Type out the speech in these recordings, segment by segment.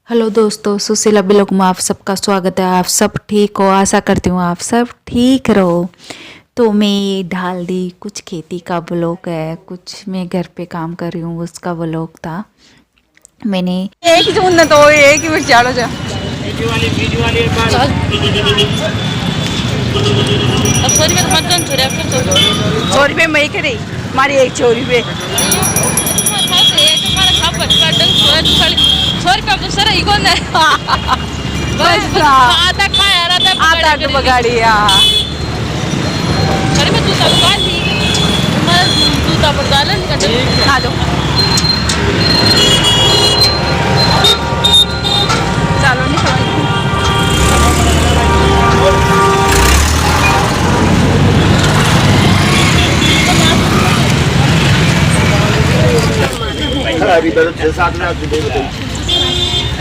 Hello दोस्तों, Sushila blog में आप सबका स्वागत है। आप सब ठीक हो, आशा करती हूँ आप सब ठीक रहो। तो मैं ये डाल दी कुछ खेती का ब्लॉग है, कुछ मैं घर पे काम कर रही हूँ उसका ब्लॉग था। मैंने एक ही जून तो एक ही मिनट चालो जा अब 100 रुपये का मतदान छोड़े फिर तो 100 रुपये में ही रही हमारी एक 100 रुपये बस आधा खाया आधा बगाड़ी दूता पर डालन आ दो चलो निकलो अभी तो 6-7 में आपसे देख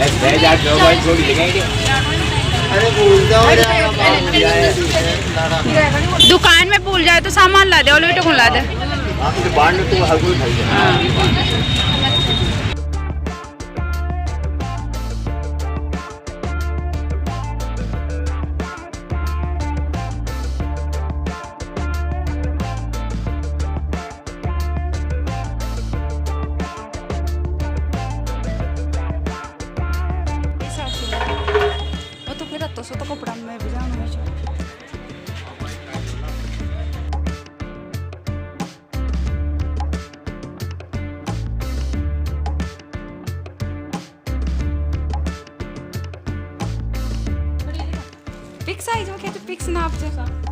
ऐसे जा के मोबाइल छोड़ी लगाएंगे। अरे भूल जाओ दुकान में भूल जाए तो सामान ला दे और बेटे को ला दे आपके बांध तो हर कोई खाई वो तो फिर तो सो तो कपड़ा में भी जाना है फिक्स साइज में कहते फिक्स नाप से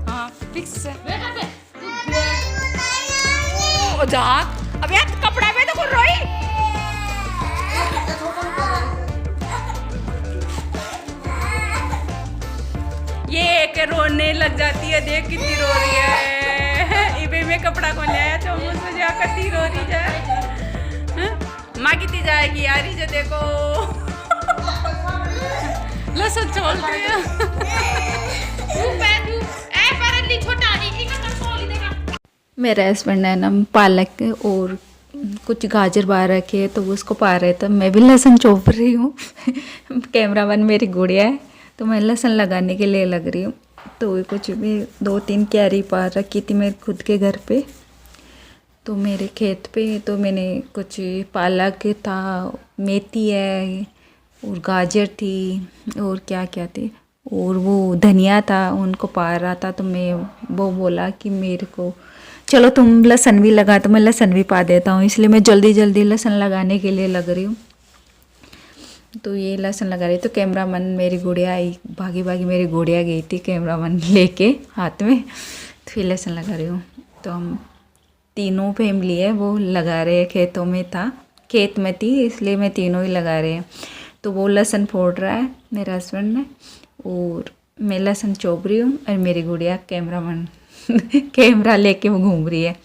हाँ फिक्स से ओ जा अब यार कपड़ा में तो कर रोई ये के रोने लग जाती है देख कितनी रो रही है इबे में कपड़ा को ले आया तो मुझसे जा कती रो रही है माँ कितनी जाएगी यार ये देखो लसन चोलती है मेरे हस्बैंड ने ना पालक और कुछ गाजर बाहर रखे है तो वो उसको पा रहे थे। मैं भी लहसुन चोप रही हूँ कैमरामैन मेरी गुड़िया है तो मैं लहसुन लगाने के लिए लग रही हूँ। तो कुछ भी 2-3 क्यारी पा रखी थी मेरे खुद के घर पे, तो मेरे खेत पे। तो मैंने कुछ पालक था, मेथी है और गाजर थी और क्या क्या थी और वो धनिया था, उनको पा रहा था। तो मैं वो बोला कि मेरे को चलो तुम लहसुन भी लगा, तो मैं लहसुन भी पा देता हूँ। इसलिए मैं जल्दी जल्दी लहसुन लगाने के लिए लग रही हूँ। तो ये लहसुन लगा रही तो कैमरामैन मेरी गुड़िया आई, भागी भागी मेरी गुड़िया गई थी कैमरामैन लेके हाथ में, तो फिर लहसुन लगा रही हूँ। तो हम तीनों फैमिली है वो लगा रहे हैं, खेतों में था, खेत में थी इसलिए मैं तीनों ही लगा रहे हैं। तो वो लहसुन फोड़ रहा है मेरे हस्बैंड ने और मैं लहसुन चोप रही हूँ और मेरी गुड़िया कैमरामैन कैमरा लेके वो घूम रही है।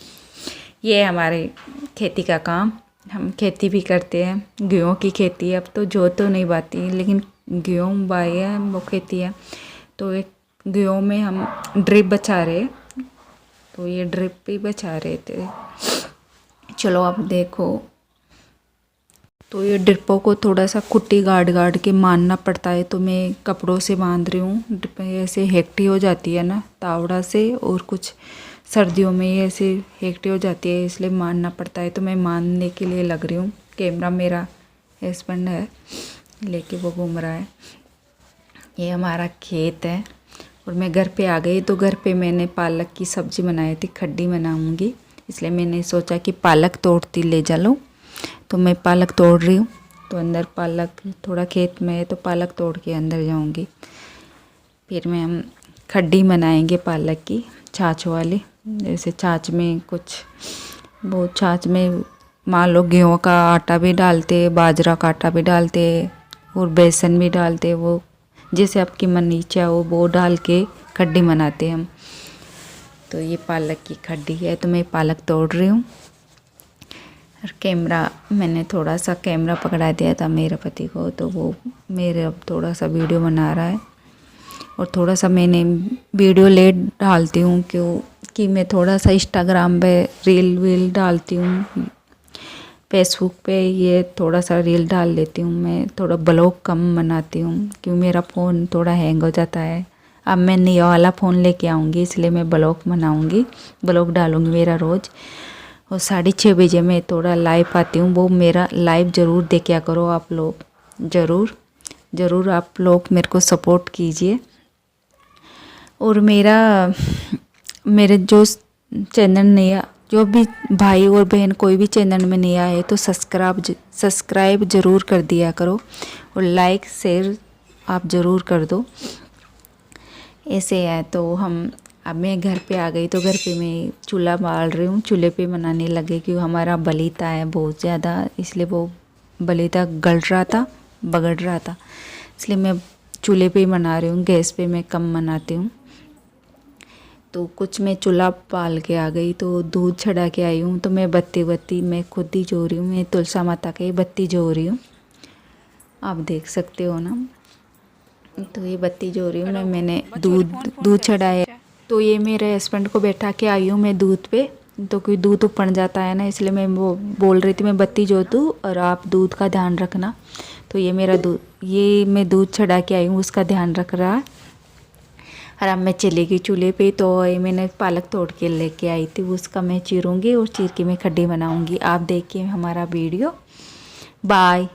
ये हमारे खेती का काम, हम खेती भी करते हैं, गेहूँ की खेती है। अब तो जो तो नहीं बाती लेकिन गेहूँ बाई है वो खेती है। तो एक गेहूँ में हम ड्रिप बचा रहे, तो ये ड्रिप भी बचा रहे थे। चलो अब देखो, तो ये ड्रिपों को थोड़ा सा कुट्टी गाड़ गाड़ के मारना पड़ता है। तो मैं कपड़ों से बांध रही हूँ, ड्रिप ऐसे हेक्टी हो जाती है ना तावड़ा से, और कुछ सर्दियों में ये ऐसे हेक्टी हो जाती है इसलिए मारना पड़ता है। तो मैं मारने के लिए लग रही हूँ। कैमरा मेरा हस्बैंड है लेके वो घूम रहा है। ये हमारा खेत है और मैं घर पे आ गई। तो घर पे मैंने पालक की सब्ज़ी बनाई थी, खड्डी बनाऊँगी, इसलिए मैंने सोचा कि पालक तोड़ती ले चलो। तो मैं पालक तोड़ रही हूँ। तो अंदर पालक थोड़ा खेत में है तो पालक तोड़ के अंदर जाऊँगी। फिर मैं हम खड्डी बनाएंगे पालक की, छाछ वाली। जैसे छाछ में कुछ वो छाछ में मान लो गेहूँ का आटा भी डालते, बाजरा का आटा भी डालते और बेसन भी डालते, वो जैसे आपकी मन इच्छा हो वो डाल के खड्डी बनाते हम। तो ये पालक की खड्डी है। तो मैं पालक तोड़ रही हूँ और कैमरा मैंने थोड़ा सा कैमरा पकड़ा दिया था मेरे पति को, तो वो मेरे अब थोड़ा सा वीडियो बना रहा है। और थोड़ा सा मैंने वीडियो लेट डालती हूँ क्यों कि मैं थोड़ा सा इंस्टाग्राम पे रील वील डालती हूँ फेसबुक पे ये थोड़ा सा रील डाल लेती हूँ। मैं थोड़ा ब्लॉग कम बनाती हूँ क्योंकि मेरा फ़ोन थोड़ा हैंग हो जाता है। अब मैं नया वाला फ़ोन लेके आऊँगी, इसलिए मैं ब्लॉग बनाऊँगी, ब्लॉग डालूँगी मेरा रोज़। और 6:30 बजे मैं थोड़ा लाइव आती हूँ, वो मेरा लाइव ज़रूर देखा करो आप लोग, ज़रूर आप लोग मेरे को सपोर्ट कीजिए। और मेरे जो चैनल नया, जो भी भाई और बहन कोई भी चैनल में नया है तो सब्सक्राइब ज़रूर कर दिया करो और लाइक शेयर आप ज़रूर कर दो। ऐसे है तो अब मैं घर पे आ गई, तो घर पे मैं चूल्हा बाल रही हूँ, चूल्हे पे बनाने लगे क्योंकि हमारा बलीता है बहुत ज़्यादा, इसलिए वो बलीता बगड़ रहा था, इसलिए मैं चूल्हे पे ही बना रही हूँ। गैस पे मैं कम बनाती हूँ। तो कुछ मैं चूल्हा पाल के आ गई, तो दूध चढ़ा के आई हूँ। तो मैं बत्ती मैं खुद ही जो रही हूँ, मैं तुलसा माता की बत्ती जो रही हूँ, आप देख सकते हो ना। तो ये बत्ती जो रही हूँ मैंने दूध चढ़ाया। तो ये मेरे हस्बैंड को बैठा के आई हूँ मैं दूध पे, तो कोई दूध ऊपर जाता है ना, इसलिए मैं वो बोल रही थी मैं बत्ती जो दूँ और आप दूध का ध्यान रखना। तो ये मैं दूध चढ़ा के आई हूँ, उसका ध्यान रख रहा है। और अब मैं चली गई चूल्हे पे। तो ये मैंने पालक तोड़ के लेके आई थी, उसका मैं चीरूँगी और चीर के मैं खड्डी बनाऊँगी। आप देखिए हमारा वीडियो। बाय।